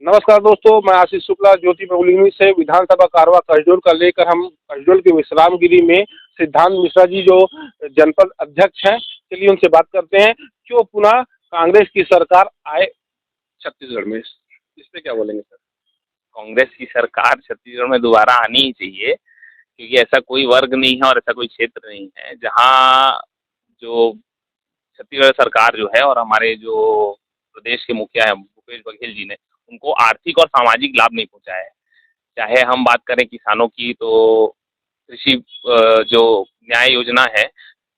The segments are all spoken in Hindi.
नमस्कार दोस्तों, मैं आशीष शुक्ला ज्योति पब्लिक से विधानसभा कारवा कसडोल का लेकर हम कसडोल के विश्रामगिरी में सिद्धांत मिश्रा जी जो जनपद अध्यक्ष हैं, चलिए उनसे बात करते हैं। क्यों पुनः कांग्रेस की सरकार आए छत्तीसगढ़ में, इस पे क्या बोलेंगे सर? कांग्रेस की सरकार छत्तीसगढ़ में दोबारा आनी ही चाहिए, क्योंकि ऐसा कोई वर्ग नहीं है और ऐसा कोई क्षेत्र नहीं है जहाँ जो छत्तीसगढ़ सरकार जो है और हमारे जो प्रदेश के मुखिया हैं भूपेश बघेल जी ने उनको आर्थिक और सामाजिक लाभ नहीं पहुंचाया है। चाहे हम बात करें किसानों की, तो कृषि जो न्याय योजना है,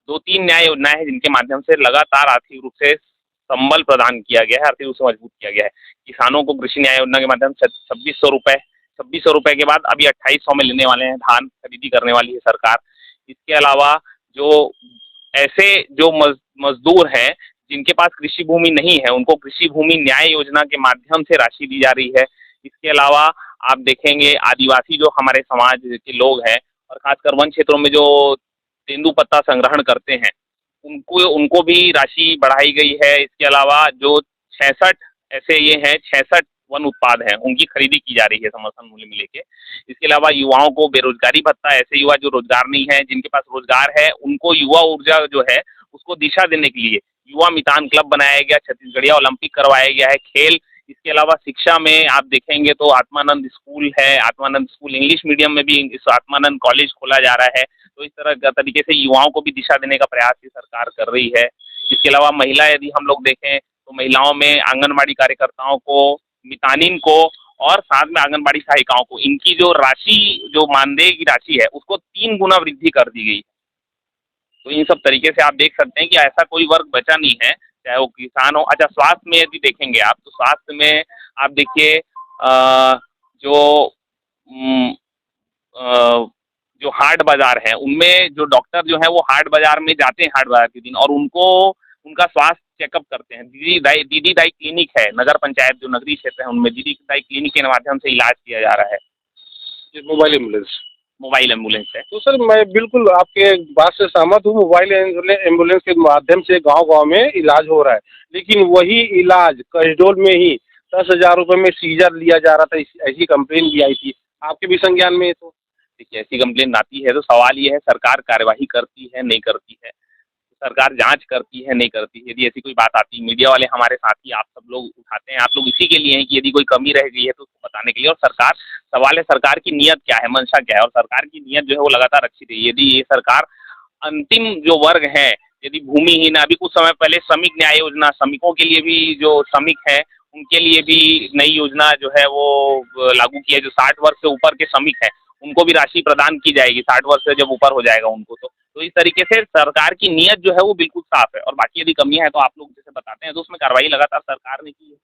2-3 न्याय योजनाएं हैं जिनके माध्यम से लगातार आर्थिक रूप से संबल प्रदान किया गया है, आर्थिक रूप से मजबूत किया गया है। किसानों को कृषि न्याय योजना के माध्यम से 2600 रुपये के बाद अभी 2800 में लेने वाले हैं, धान खरीदी करने वाली है सरकार। इसके अलावा जो ऐसे जो मजदूर हैं जिनके पास कृषि भूमि नहीं है, उनको कृषि भूमि न्याय योजना के माध्यम से राशि दी जा रही है। इसके अलावा आप देखेंगे आदिवासी जो हमारे समाज के लोग हैं और खासकर वन क्षेत्रों में जो तेंदुपत्ता संग्रहण करते हैं, उनको उनको भी राशि बढ़ाई गई है। इसके अलावा जो 66 ऐसे ये हैं, 66 वन उत्पाद हैं, उनकी खरीदी की जा रही है समर्थन मूल्य में लेके। इसके अलावा युवाओं को बेरोजगारी भत्ता, ऐसे युवा जो रोजगार नहीं है, जिनके पास रोजगार है, उनको युवा ऊर्जा जो है उसको दिशा देने के लिए युवा मितान क्लब बनाया गया, छत्तीसगढ़िया ओलंपिक करवाया गया है, खेल। इसके अलावा शिक्षा में आप देखेंगे तो आत्मानंद स्कूल है, आत्मानंद स्कूल इंग्लिश मीडियम में भी इस आत्मानंद कॉलेज खोला जा रहा है। तो इस तरह का तरीके से युवाओं को भी दिशा देने का प्रयास ये सरकार कर रही है। इसके अलावा महिला यदि हम लोग देखें तो महिलाओं में आंगनबाड़ी कार्यकर्ताओं को, मितानिन को और साथ में आंगनबाड़ी सहायिकाओं को इनकी जो राशि, जो मानदेय की राशि है, उसको 3 गुना वृद्धि कर दी गई। तो इन सब तरीके से आप देख सकते हैं कि ऐसा कोई वर्ग बचा नहीं है, चाहे वो किसान हो। अच्छा, स्वास्थ्य में यदि देखेंगे आप तो स्वास्थ्य में आप देखिए जो उम, अ, जो हाट बाजार है उनमें जो डॉक्टर जो है वो हाट बाजार में जाते हैं, हाट बाजार के दिन, और उनको उनका स्वास्थ्य चेकअप करते हैं। दीदी दाई क्लिनिक है, नगर पंचायत जो नगरीय क्षेत्र है उनमें दीदी दाई क्लिनिक के माध्यम से इलाज किया जा रहा है। ये मोबाइल एम्बुलेंस है। तो सर मैं बिल्कुल आपके बात से सहमत हूँ। मोबाइल एम्बुलेंस के माध्यम से गांव-गांव में इलाज हो रहा है, लेकिन वही इलाज कसडोल में ही 10,000 रुपये में सीजर लिया जा रहा था, ऐसी कंप्लेन भी आई थी। आपके भी संज्ञान में है तो? देखिए, ऐसी कंप्लेन आती है तो सवाल ये है सरकार कार्यवाही करती है, नहीं करती है? सरकार जांच करती है, नहीं करती है? यदि ऐसी कोई बात आती है, मीडिया वाले हमारे साथी आप सब लोग उठाते हैं, आप लोग इसी के लिए हैं कि यदि कोई कमी रह गई है तो उसको बताने के लिए। और सरकार, सवाल है सरकार की नीयत क्या है, मंशा क्या है, और सरकार की नीयत जो है वो लगातार अच्छी रही है। यदि ये सरकार अंतिम जो वर्ग है, यदि भूमिहीन, अभी कुछ समय पहले श्रमिक न्याय योजना, श्रमिकों के लिए भी, जो श्रमिक हैं उनके लिए भी नई योजना जो है वो लागू की है। जो 60 वर्ष से ऊपर के श्रमिक हैं उनको भी राशि प्रदान की जाएगी, 60 वर्ष से जब ऊपर हो जाएगा उनको। तो इस तरीके से सरकार की नीयत जो है वो बिल्कुल साफ है, और बाकी यदि कमियां हैं तो आप लोग जैसे बताते हैं तो उसमें कार्रवाई लगातार सरकार ने की है।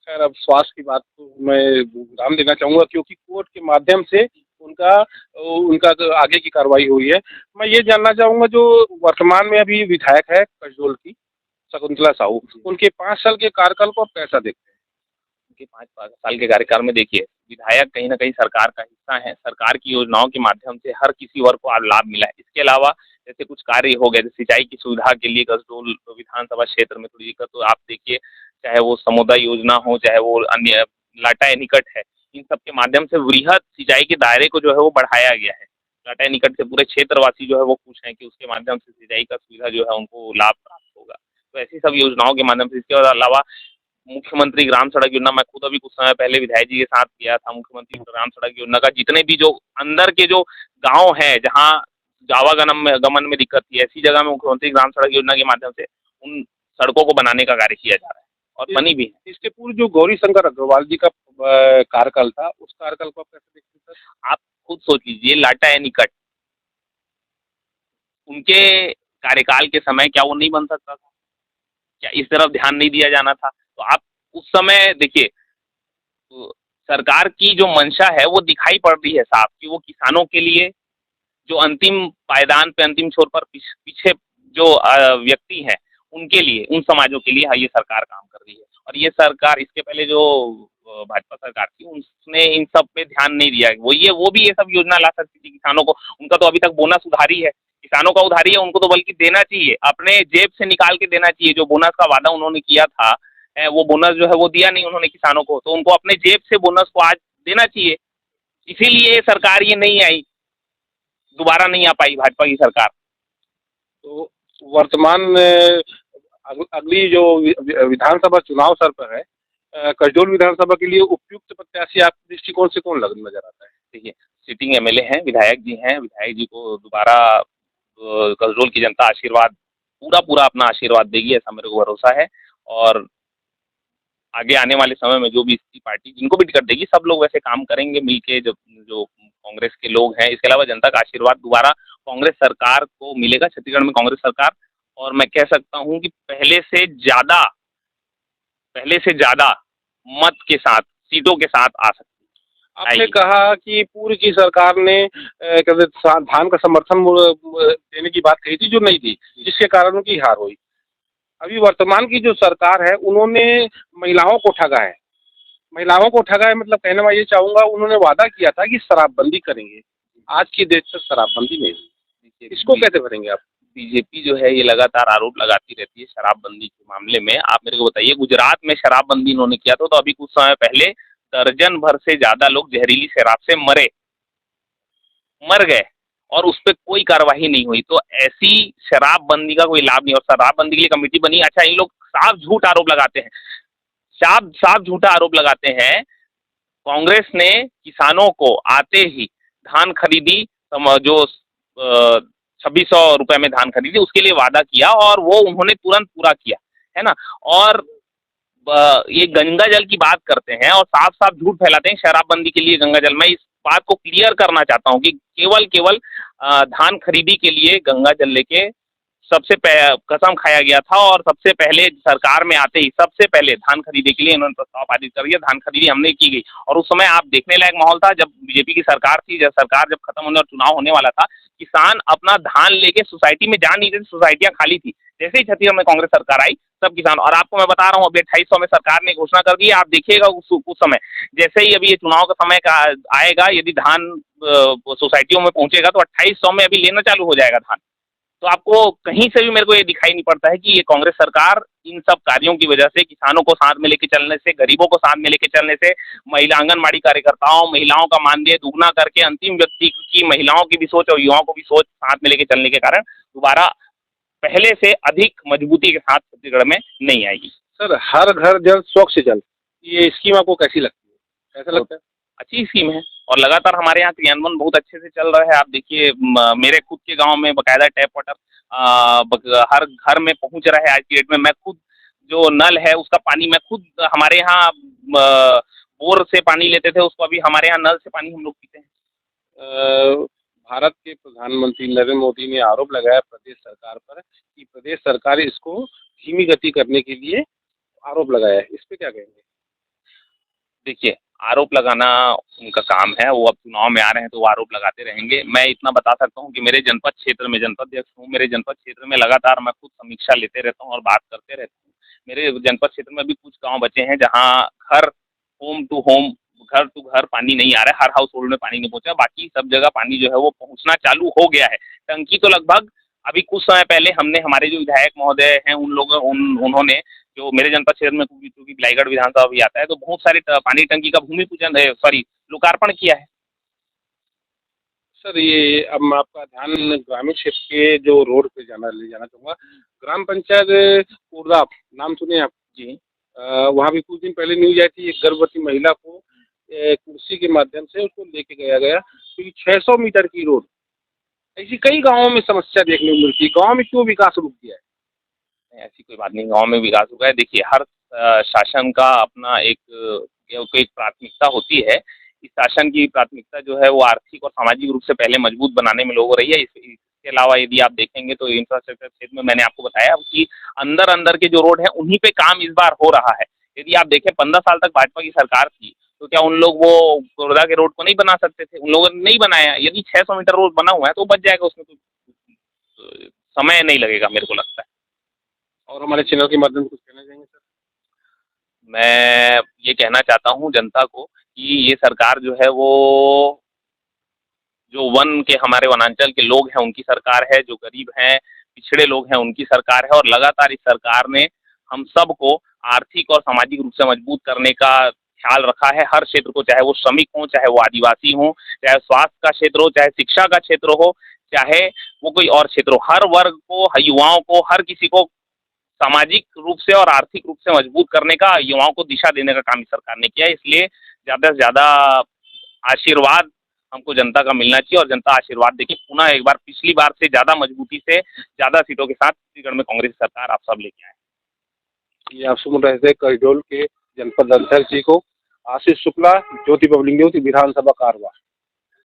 खैर, अब स्वास्थ्य की बात तो मैं विराम देना चाहूँगा, क्योंकि कोर्ट के माध्यम से उनका उनका तो आगे की कार्रवाई हुई है। मैं ये जानना चाहूँगा, जो वर्तमान में अभी विधायक है कसडोल की, शकुंतला साहू, उनके 5 साल के कार्यकाल को आप कैसा देखते हैं? उनके 5 साल के कार्यकाल में देखिए, विधायक कहीं न कहीं सरकार का हिस्सा हैं, सरकार की योजनाओं के माध्यम से हर किसी वर्ग को आज लाभ मिला है। इसके अलावा जैसे कुछ कार्य हो गए, जैसे सिंचाई की सुविधा के लिए कसडोल विधानसभा क्षेत्र में थोड़ी दिक्कत, तो आप देखिए, चाहे वो समोदय योजना हो, चाहे वो अन्य लाटा एनीकट है, इन सब के माध्यम से वृहद सिंचाई के दायरे को जो है वो बढ़ाया गया है। लाटा एनीकट से पूरे क्षेत्रवासी जो है वो खुश हैं कि उसके माध्यम से सिंचाई का सुविधा जो है उनको लाभ प्राप्त होगा। तो ऐसी सब योजनाओं के माध्यम से, इसके अलावा मुख्यमंत्री ग्राम सड़क योजना, मैं खुद अभी कुछ समय पहले विधायक जी के साथ गया था। मुख्यमंत्री ग्राम सड़क योजना का जितने भी जो अंदर के जो गांव हैं जहां आवागमन में गमन में दिक्कत थी, ऐसी जगह में मुख्यमंत्री ग्राम सड़क योजना के माध्यम से उन सड़कों को बनाने का कार्य किया जा रहा है और बनी भी है। इसके पूर्व जो गौरी शंकर अग्रवाल जी का कार्यकाल था, उस कार्यकाल को आप कैसे देखते हैं सर? आप खुद सोच लीजिए, लाटा एनीकट उनके कार्यकाल के समय क्या वो नहीं बन सकता था? क्या इस तरफ ध्यान नहीं दिया जाना था? तो आप उस समय देखिए, तो सरकार की जो मंशा है वो दिखाई पड़ रही है साफ, कि वो किसानों के लिए, जो अंतिम पायदान पे, अंतिम छोर पर पीछे जो व्यक्ति हैं उनके लिए, उन समाजों के लिए हाँ, ये सरकार काम कर रही है। और ये सरकार, इसके पहले जो भाजपा सरकार थी उसने इन सब पे ध्यान नहीं दिया। वो भी ये सब योजना ला सकती थी किसानों को। उनका तो अभी तक बोनस उधारी है, किसानों का उधारी है, उनको तो बल्कि देना चाहिए, अपने जेब से निकाल के देना चाहिए। जो बोनस का वादा उन्होंने किया था है वो बोनस जो है वो दिया नहीं उन्होंने किसानों को, तो उनको अपने जेब से बोनस को आज देना चाहिए। इसीलिए ये सरकार ये नहीं आई, दोबारा नहीं आ पाई भाजपा की सरकार। तो वर्तमान अगली जो विधानसभा चुनाव सर पर है, कसडोल विधानसभा के लिए उपयुक्त प्रत्याशी आपके दृष्टिकोण से कौन लग नजर आता है? देखिए, सिटिंग एमएलए हैं, विधायक जी हैं, विधायक जी को दोबारा कसडोल की जनता आशीर्वाद पूरा अपना आशीर्वाद देगी, ऐसा मेरे को भरोसा है। और आगे आने वाले समय में जो भी इसकी पार्टी जिनको भी टिकट देगी, सब लोग वैसे काम करेंगे मिलके, जब जो कांग्रेस के लोग हैं। इसके अलावा जनता का आशीर्वाद दोबारा कांग्रेस सरकार को मिलेगा, छत्तीसगढ़ में कांग्रेस सरकार। और मैं कह सकता हूँ कि पहले से ज़्यादा मत के साथ, सीटों के साथ आ सकती है। आपने कहा कि पूर्व की सरकार ने धान का समर्थन देने की बात कही थी जो नहीं थी, जिसके कारण उनकी हार हुई। अभी वर्तमान की जो सरकार है उन्होंने महिलाओं को ठगा है। महिलाओं को ठगा है मतलब कहना मैं ये चाहूँगा, उन्होंने वादा किया था कि शराबबंदी करेंगे। आज की डेट तक शराबबंदी नहीं हुई। इसको कैसे भरेंगे आप? बीजेपी जो है ये लगातार आरोप लगाती रहती है शराबबंदी के मामले में। आप मेरे को बताइए, गुजरात में शराबबंदी इन्होंने किया था, तो अभी कुछ समय पहले दर्जन भर से ज़्यादा लोग जहरीली शराब से मर गए और उस पर कोई कार्रवाई नहीं हुई। तो ऐसी शराबबंदी का कोई लाभ नहीं। और शराबबंदी के लिए कमेटी बनी। अच्छा, इन लोग साफ झूठ आरोप लगाते हैं, साफ झूठा आरोप लगाते हैं। कांग्रेस ने किसानों को आते ही धान खरीदी, जो 2600 रुपए में धान खरीदी, उसके लिए वादा किया और वो उन्होंने तुरंत पूरा किया, है ना। और ये गंगा जल की बात करते हैं और साफ साफ झूठ फैलाते हैं शराबबंदी के लिए गंगा जल। मैं इस बात को क्लियर करना चाहता हूँ कि केवल धान खरीदी के लिए गंगा जल लेके कसम खाया गया था। और सबसे पहले सरकार में आते ही सबसे पहले धान खरीदी के लिए इन्होंने प्रस्ताव पारित कर दिया, धान खरीदी हमने की गई। और उस समय आप देखने लायक माहौल था, जब बीजेपी की सरकार थी, जब सरकार खत्म होने और चुनाव होने वाला था, किसान अपना धान लेके सोसाइटी में जा नहीं रहे थे, सोसाइटियां खाली थी। जैसे ही छत्तीसगढ़ में कांग्रेस सरकार आई, सब किसान, और आपको मैं बता रहा हूँ अभी 2800 में सरकार ने घोषणा कर दी है। आप देखिएगा उस समय, जैसे ही अभी ये चुनाव का समय आएगा, यदि धान सोसाइटियों में पहुंचेगा तो 2800 में अभी लेना चालू हो जाएगा धान। तो आपको कहीं से भी मेरे को ये दिखाई नहीं पड़ता है कि ये कांग्रेस सरकार इन सब कार्यों की वजह से, किसानों को साथ में लेके चलने से, गरीबों को साथ में लेके चलने से, आंगनबाड़ी कार्यकर्ताओं, महिलाओं का मानदेय दुगना करके अंतिम व्यक्ति की, महिलाओं की भी सोच और युवाओं को भी सोच साथ में लेके चलने के कारण दोबारा पहले से अधिक मजबूती के साथ छत्तीसगढ़ में नहीं आएगी। सर, हर घर जल स्वच्छ जल, ये स्कीम आपको कैसी लगती है? ऐसा लगता है अच्छी स्कीम है और लगातार हमारे यहाँ क्रियान्वयन बहुत अच्छे से चल रहा है। आप देखिए, मेरे खुद के गांव में बकायदा टैप वाटर हर घर में पहुंच रहा है आज की डेट में। मैं खुद जो नल है उसका पानी मैं खुद, हमारे यहाँ बोर से पानी लेते थे, उसको अभी हमारे यहाँ नल से पानी हम लोग पीते हैं। भारत के प्रधानमंत्री नरेंद्र मोदी ने आरोप लगाया प्रदेश सरकार पर कि प्रदेश सरकार इसको धीमी गति करने के लिए आरोप लगाया है। इस पे क्या कहेंगे? देखिए, आरोप लगाना उनका काम है, वो अब चुनाव में आ रहे हैं तो वो आरोप लगाते रहेंगे। मैं इतना बता सकता हूँ कि मेरे जनपद क्षेत्र में, जनपद अध्यक्ष हूँ, मेरे जनपद क्षेत्र में लगातार मैं खुद समीक्षा लेते रहता हूँ और बात करते रहता हूँ। मेरे जनपद क्षेत्र में अभी कुछ गाँव बचे हैं जहाँ घर टू घर पानी नहीं आ रहा है, हर हाउस होल्ड में पानी नहीं पहुंचा। बाकी सब जगह पानी जो है वो पहुंचना चालू हो गया है। टंकी तो लगभग अभी कुछ समय पहले हमने, हमारे जो विधायक महोदय हैं उन्होंने, जो मेरे जनपद क्षेत्र में क्योंकि बिलाईगढ़ विधानसभा भी आता है, तो बहुत सारी पानी टंकी का भूमि पूजन, लोकार्पण किया है। सर, ये अब मैं आपका ध्यान ग्रामीण क्षेत्र के जो रोड पे ले जाना चाहूँगा। ग्राम पंचायत कोरदा, नाम सुने आप? जी। वहाँ भी कुछ दिन पहले न्यूज आई थी, एक गर्भवती महिला को कुर्सी के माध्यम से उसको लेके गया क्योंकि 600 मीटर की रोड। ऐसी कई गाँवों में समस्या देखने को मिलती है। गाँव में क्यों विकास रुक गया है? ऐसी कोई बात नहीं, गांव में विकास हुआ है। देखिए, हर शासन का अपना एक प्राथमिकता होती है। इस शासन की प्राथमिकता जो है वो आर्थिक और सामाजिक रूप से पहले मजबूत बनाने में लोग हो रही है। इसके अलावा यदि आप देखेंगे तो इंफ्रास्ट्रक्चर क्षेत्र में मैंने आपको बताया कि अंदर के जो रोड है उन्हीं पे काम इस बार हो रहा है। यदि आप देखें 15 साल तक भाजपा की सरकार थी, तो क्या उन लोग वो कोरदा के रोड को नहीं बना सकते थे? उन लोगों ने नहीं बनाया। यदि 600 मीटर रोड बना हुआ है तो बच जाएगा, उसमें तो समय नहीं लगेगा मेरे को लगता है। और हमारे चैनल के माध्यम से कुछ कहना चाहेंगे सर? मैं ये कहना चाहता हूँ जनता को कि ये सरकार जो है वो, जो हमारे वनांचल के लोग हैं उनकी सरकार है, जो गरीब हैं, पिछड़े लोग हैं उनकी सरकार है। और लगातार इस सरकार ने हम सबको आर्थिक और सामाजिक रूप से मजबूत करने का ख्याल रखा है। हर क्षेत्र को, चाहे वो श्रमिक हो, चाहे वो आदिवासी हो, चाहे स्वास्थ्य का क्षेत्र हो, चाहे शिक्षा का क्षेत्र हो, चाहे वो कोई और क्षेत्र हो, हर वर्ग को, युवाओं को, हर किसी को सामाजिक रूप से और आर्थिक रूप से मजबूत करने का, युवाओं को दिशा देने का काम इस सरकार ने किया है। इसलिए ज़्यादा से ज़्यादा आशीर्वाद हमको जनता का मिलना चाहिए और जनता आशीर्वाद देके पुनः एक बार पिछली बार से ज़्यादा मजबूती से, ज़्यादा सीटों के साथ छत्तीसगढ़ में कांग्रेस सरकार आप सब लेके आए। ये आप सुन रहे थे कहडोल के जनपद अध्यक्ष जी को, आशीष शुक्ला, ज्योति पब्लिक न्यूज, विधानसभा कारवा।